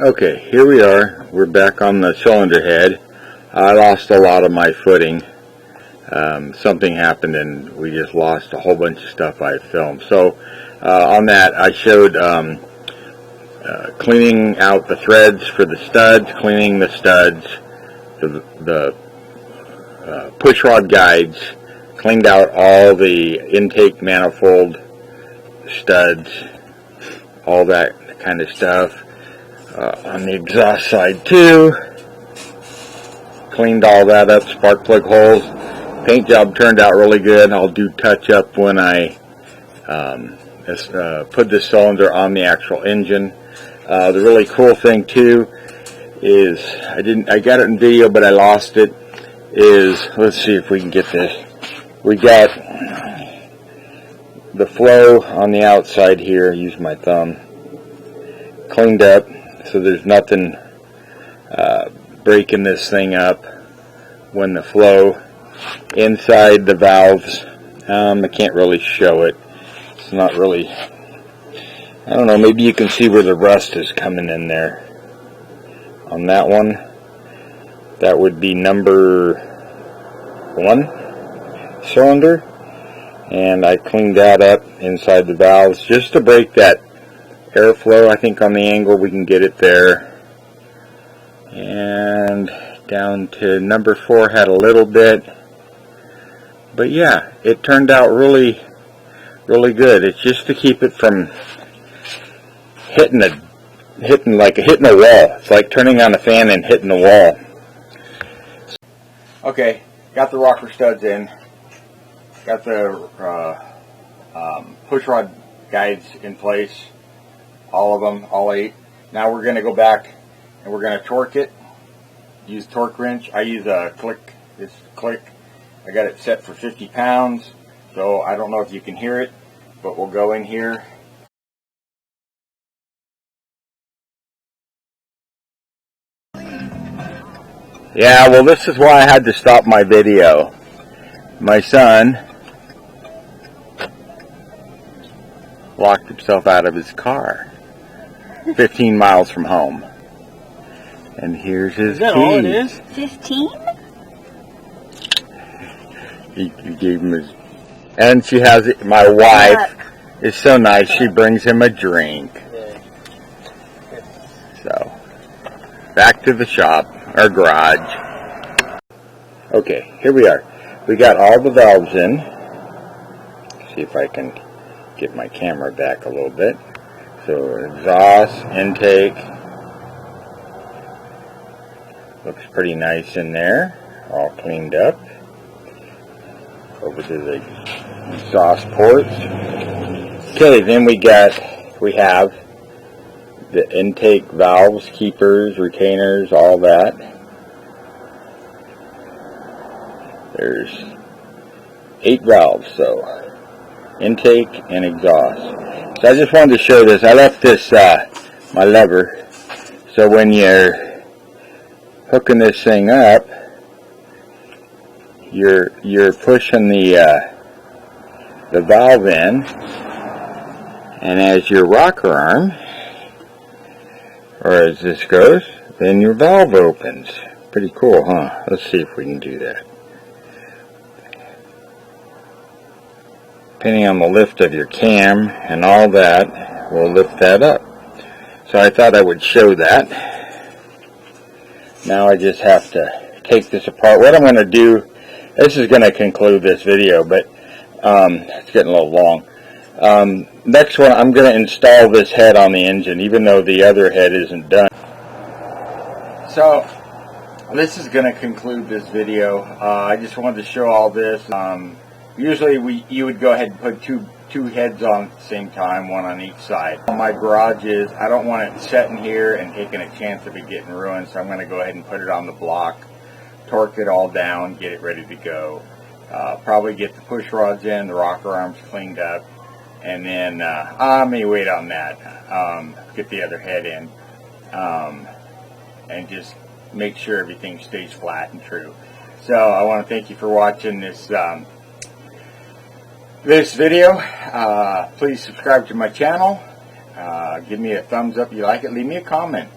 Okay, here we are. We're back on the cylinder head. I lost a lot of my footing. Something happened and we just lost a whole bunch of stuff I had filmed. So on that I showed cleaning out the threads for the studs, cleaning the studs, the push rod guides, cleaned out all the intake manifold studs, all that kind of stuff. On the exhaust side too, cleaned all that up, spark plug holes. Paint job turned out really good. I'll do touch up when I put the cylinder on the actual engine. The really cool thing too is I got it in video but I lost it, is, let's see if we can get this. We got the flow on the outside here, use my thumb, cleaned up so there's nothing breaking this thing up when the flow inside the valves. I can't really show it. It's not really, I don't know, maybe you can see where the rust is coming in there. On that one, that would be number 1 cylinder. And I cleaned that up inside the valves just to break that airflow. I think on the angle we can get it there. And down to number 4 had a little bit. But yeah, it turned out really, really good. It's just to keep it from hitting a wall. It's like turning on a fan and hitting the wall. Okay, got the rocker studs in. Got the push rod guides in place. All of them, all 8. Now we're going to go back and we're going to torque it. Use torque wrench. I use a click. This click. I got it set for 50 pounds. So I don't know if you can hear it, but we'll go in here. Yeah, well, this is why I had to stop my video. My son locked himself out of his car 15 miles from home. And here's his key. Is that all it is? 15? He gave him his... And she has it. My wife is so nice. She brings him a drink. So, back to the shop, or garage. Okay, here we are. We got all the valves in. See if I can get my camera back a little bit. So, exhaust, intake. Looks pretty nice in there. All cleaned up. Over to the exhaust ports. Okay, then we have the intake valves, keepers, retainers, all that. There's 8 valves, so intake and exhaust. So I just wanted to show this. I left this my lever, so when you're hooking this thing up, you're pushing the valve in, and as your rocker arm, or as this goes, then your valve opens. Pretty cool, huh? Let's see if we can do that. Depending on the lift of your cam and all that, we'll lift that up. So I thought I would show that. Now I just have to take this apart. What I'm going to do, this is going to conclude this video, but it's getting a little long. Next one, I'm going to install this head on the engine, even though the other head isn't done. So, this is going to conclude this video. I just wanted to show all this. Usually you would go ahead and put two heads on at the same time, one on each side. My garage is, I don't want it sitting here and taking a chance of it getting ruined, so I'm going to go ahead and put it on the block, torque it all down, get it ready to go. Probably get the push rods in, the rocker arms cleaned up, and then I may wait on that. Get the other head in, and just make sure everything stays flat and true. So I want to thank you for watching this video. Please subscribe to my channel. Give me a thumbs up if you like it. Leave me a comment.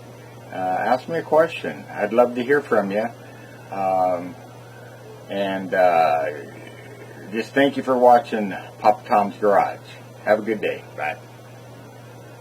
ask me a question. I'd love to hear from you. And just thank you for watching Papa Tom's Garage. Have a good day. Bye.